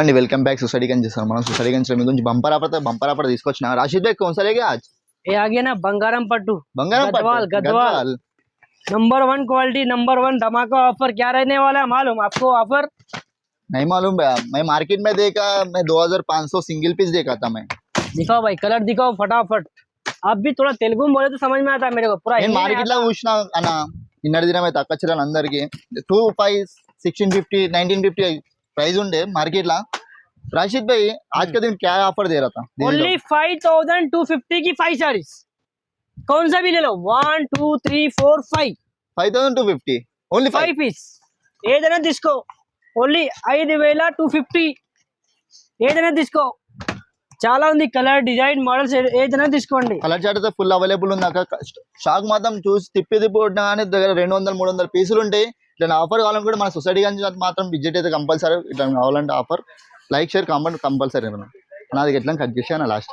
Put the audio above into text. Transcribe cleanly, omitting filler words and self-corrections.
అండి welcome back society गंज చేస్తాం మనం सोसाइटी गंज में कुछ बंपर ऑफर తీసుకొచ్చిన राशिद भाई कौन सा लेके आज ये आ गया ना बंगारम पट्टू Gadwal Gadwal number 1 quality number 1 धमाका ऑफर क्या रहने वाला है मालूम आपको ऑफर नहीं मालूम भैया मैं मार्केट में देखा मैं 2500 सिंगल पीस देखा था मैं दिखाओ भाई कलर दिखाओ फटाफट आप भी थोड़ा तेलुगु में बोले तो समझ में आता है मेरे को पूरा నేను మార్కెట్ లో చూసిన అన్న నిన్నటి దినం అయితే అక్కచ్చిన అందరికి 25 1650 1950 प्राइस ఉండే మార్కెట్ ला राशिद भाई आज का दिन क्या ऑफर दे रहा था ओनली 5250 की 5 साड़ीज कौन सा भी ले लो 1 2 3 4 5 5250 ఓన్లీ 5 పీస్ ఏదైనా తీసుకో ఓన్లీ 5250 ఏదైనా తీసుకో చాలా ఉంది కలర్ డిజైన్ మోడల్స్ ఏదైనా తీసుకోండి కలర్ చార్ట్ అయితే ఫుల్ అవైలబుల్ ఉంది అక్క షాక్ మాత్రం చూసి తిప్పి కొట్టినా దగ్గర 200 300 పీసులు ఉంటాయి ఇట్లా ఆఫర్ కావాలని కూడా మన సొసైటీ గంజ్ మాత్రం విజిట్ అయితే కంపల్సరీ ఇట్లా కావాలంటే offer like share comment compulsory నాది ఎట్లా కట్ చేసాను లాస్ట్